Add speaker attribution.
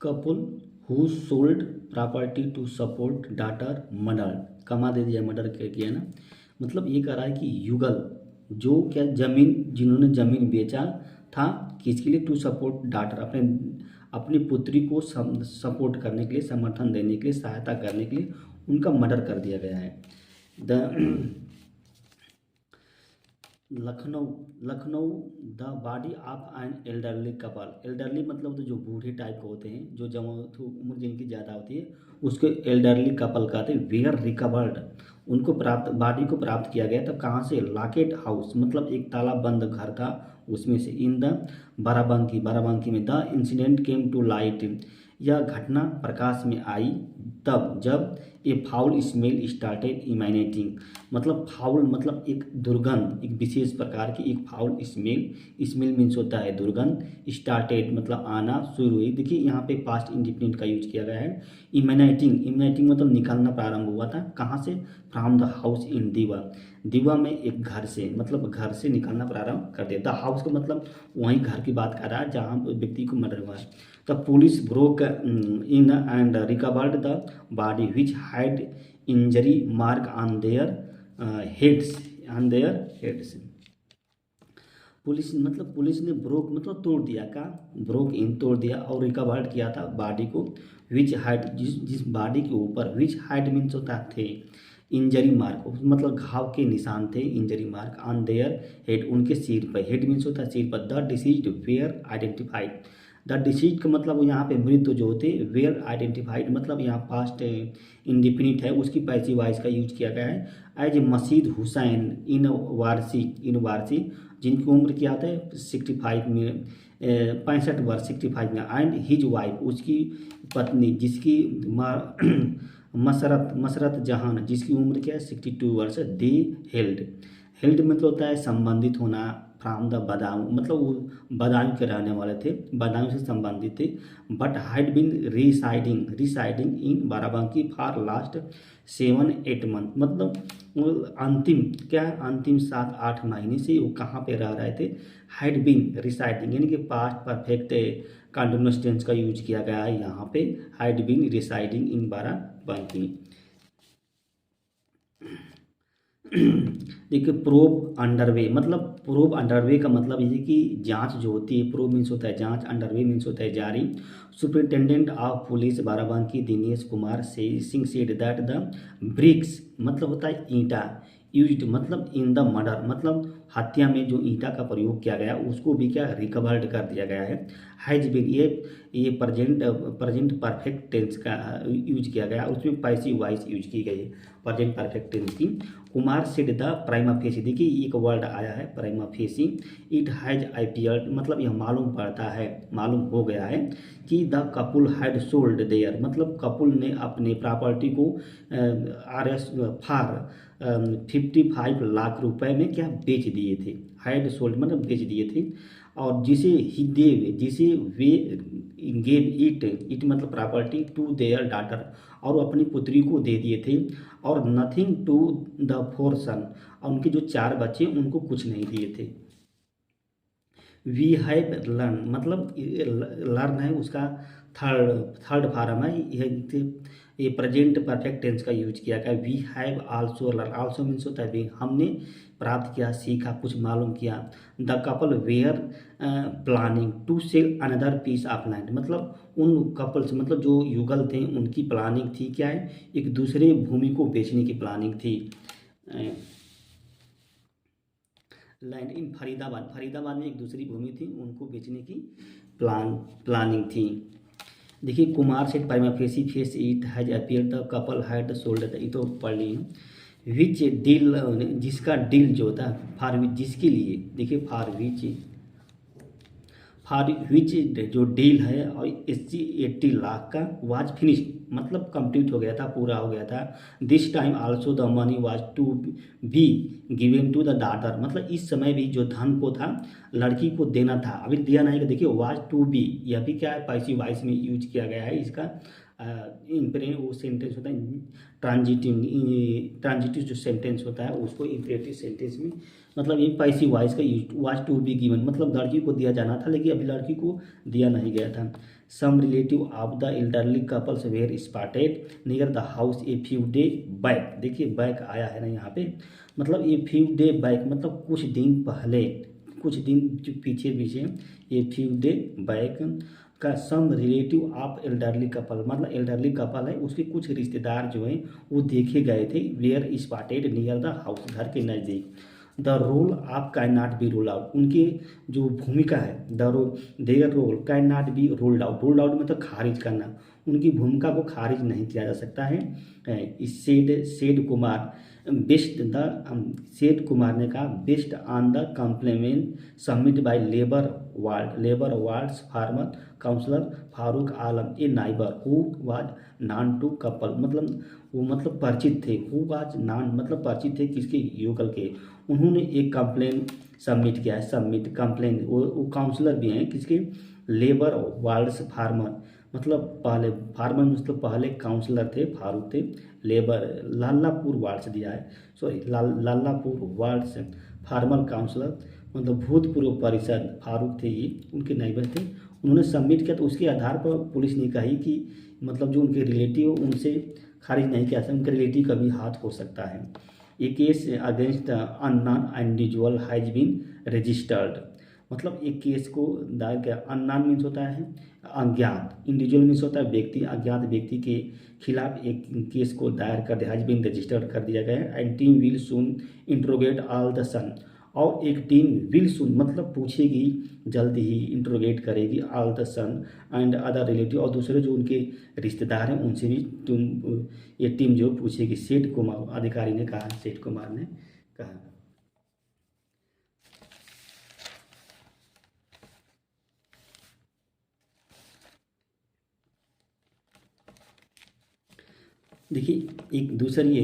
Speaker 1: Couple who sold property to support daughter murder, कमा दे दिया मर्डर किया ना। मतलब ये कह रहा है कि युगल जो क्या जमीन, जिन्होंने जमीन बेचा था किसके लिए, टू सपोर्ट डाटर, अपनी पुत्री को सपोर्ट करने के लिए, समर्थन देने के लिए, सहायता करने के लिए उनका मर्डर कर दिया गया है। The Lucknow Lucknow the body of an elderly couple, elderly मतलब तो जो बूढ़े टाइप के होते हैं, जो उम्र जिनकी ज़्यादा होती है उसको एल्डरली कपल कहते हैं। वेयर रिकवर्ड, उनको प्राप्त, बॉडी को प्राप्त किया गया। तब कहाँ से, लॉकेट हाउस मतलब एक ताला बंद घर था उसमें से, इन द बाराबंकी में। The incident came to light, यह घटना प्रकाश में आई तब जब a foul smell started emanating, मतलब फाउल मतलब एक दुर्गंध, एक विशेष प्रकार की एक फाउल स्मेल मीन्स होता है दुर्गंध, स्टार्टेड मतलब आना, शुरू हुई। देखिए यहाँ पे पास्ट इंडिफिनिट का यूज किया गया है। इमेनेटिंग मतलब निकलना प्रारंभ हुआ था, कहाँ से, फ्रॉम द हाउस इन दीवा में एक घर से, मतलब घर से निकलना प्रारंभ कर दिया। द हाउस का मतलब वहीं घर की बात कर रहा है जहाँ व्यक्ति को मर्डर हुआ है। The police broke in and recovered the body which had injury mark on their heads. Police ने ब्रोक मतलब तोड़ दिया, का ब्रोक इन तोड़ दिया, और रिकवर्ड किया था बॉडी को, विच हाइड जिस बॉडी के ऊपर, विच हाइड मीन्स होता थे इंजरी मार्क, मतलब घाव के निशान थे, injury mark on their head, उनके सिर पर, हेड मीन्स होता है सिर पर। The deceased were identified, the deceased का मतलब यहाँ पे मृत जो होते, वेयर आइडेंटिफाइड मतलब यहाँ पास्ट इंडिफिनिट है, उसकी पैसिव वॉइस का यूज किया गया है। एज मसीद हुसैन इन वारसी, जिनकी उम्र क्या होता है 65 में, 65 वर्ष 65 में। एंड हिज वाइफ, उसकी पत्नी जिसकी मसरत जहान, जिसकी उम्र क्या है 62 वर्ष। दे हेल्ड मतलब होता है संबंधित होना, फ्राम द बदायूं मतलब वो बदायूं के रहने वाले थे, बदायूं से संबंधित थे। But had been residing in Barabanki for last 7-8 month, मतलब वो अंतिम 7-8 महीने से वो कहाँ पे रह रहे थे। हैड बीन रिसाइडिंग यानी कि पास्ट परफेक्ट कंटिन्यूअस टेंस का यूज किया गया है यहाँ पे, had been residing in Barabanki. देखिए प्रोब अंडरवे, मतलब प्रोब अंडरवे का मतलब ये कि जांच जो होती है, प्रोब मीन्स होता है जांच, अंडरवे मीन्स होता है जारी। Superintendent of police Barabanki Dinesh Kumar Singh said that the bricks मतलब होता है ईंटा, यूज्ड मतलब इन द मर्डर मतलब हत्या में जो ईंटा का प्रयोग किया गया उसको भी क्या रिकवर्ड कर दिया गया है। हैज बीन ये प्रेजेंट परफेक्ट टेंस का यूज किया गया, उसमें पैसिव वॉइस यूज की गई है प्रेजेंट परफेक्ट टेंस की। Kumar said the prima facie, देखिए एक वर्ड आया है prima facie, it has appeared मतलब यह मालूम पड़ता है, मालूम हो गया है कि the couple had sold there मतलब कपुल ने अपने प्रॉपर्टी को फॉर 55 लाख रुपए में क्या बेच दिए थे, हैड सोल्ड मतलब बेच दिए थे। और जिसे वे गेव इट मतलब प्रॉपर्टी टू देयर डाटर, और वो अपनी पुत्री को दे दिए थे। और नथिंग टू द 4 सन, और उनके जो 4 बच्चे उनको कुछ नहीं दिए थे। वी हैव लर्न मतलब लर्न है उसका थर्ड फॉर्म है, ये प्रेजेंट परफेक्ट टेंस का यूज किया गया। We have also learn, also means होता है भी, हमने प्राप्त किया, सीखा, कुछ मालूम किया। The couple were planning to sell another piece of land, मतलब उन कपल्स मतलब जो युगल थे उनकी प्लानिंग थी क्या है, एक दूसरे भूमि को बेचने की प्लानिंग थी। लैंड इन फरीदाबाद में एक दूसरी भूमि थी उनको बेचने की प्लानिंग थी। देखिए Kumar set prima facie face it has appear the couple had sold, ये तो पढ़ ली है। विच डील जिसका डील जो होता है फॉर विच जिसके लिए, देखिए फॉर विच जो डील है और 80 लाख का वाज फिनिश्ड मतलब कंप्लीट हो गया था, पूरा हो गया था। This time also the money was to be given to the daughter, मतलब इस समय भी जो धन को था लड़की को देना था, अभी दिया नहीं। देखिए वाज टू बी, यह भी क्या है पैसिव वॉइस में यूज किया गया है इसका। वो सेंटेंस होता है ट्रांजिटिव जो सेंटेंस होता है उसको इम्परेटिव सेंटेंस में, मतलब ये पैसिव वॉइस का use, was to be given, मतलब लड़की को दिया जाना था लेकिन अभी लड़की को दिया नहीं गया था। Some relative of the elderly couples were spotted near the house a few day back. देखिए बैक आया है ना यहाँ पे, मतलब ए फ्यू डे बैक मतलब कुछ दिन पहले, कुछ दिन जो पीछे पीछे, ए फ्यू डे बैक का some relative of elderly couple, मतलब एल्डरली कपल है उसके कुछ रिश्तेदार जो हैं वो देखे गए थे were spotted near the house, घर के नज़दीक। The role of can not be rule out, उनकी जो भूमिका है the their role can not be ruled out, ruled out मतलब खारिज करना, उनकी भूमिका को खारिज नहीं किया जा सकता है। इस सेड कुमार बेस्ट द सेठ कुमार ने कहा based on the complaint submit by labour wards former councillor Farooq Alam a neighbour who was known to couple, मतलब वो मतलब परिचित थे, हु वाज नॉन मतलब परिचित थे किसके, युगल के। उन्होंने एक कंप्लेन सबमिट किया है, सबमिट कंप्लेन, वो काउंसलर भी हैं किसके, लेबर वार्ड्स फार्मर, मतलब पहले फार्मर मतलब पहले काउंसलर थे फारूक थे, लेबर लालापुर वार्ड से दिया है, सॉरी लालापुर वार्ड से फार्मर काउंसलर मतलब भूतपूर्व परिषद फारूक थे ये, उनके नाइबर थे। उन्होंने सबमिट किया तो उसके आधार पर पुलिस ने कही कि मतलब जो उनके रिलेटिव उनसे खारिज नहीं किया था, उनके रिलेटिव का भी हाथ हो सकता है। A case against unknown individual has been registered, मतलब एक केस को दायर किया, अननोन मीन्स होता है अज्ञात, इंडिविजुअल मीन्स होता है व्यक्ति, अज्ञात व्यक्ति के खिलाफ एक केस को दायर कर दिया, हैज बीन रजिस्टर्ड कर दिया गया है। And team will soon interrogate all the son, और एक टीम विल सून मतलब पूछेगी जल्द ही, इंट्रोगेट करेगी all the son and other relative, और दूसरे जो उनके रिश्तेदार हैं उनसे भी तुम ये टीम जो पूछेगी, सेठ कुमार अधिकारी ने कहा, सेठ कुमार ने कहा। देखिए एक दूसरी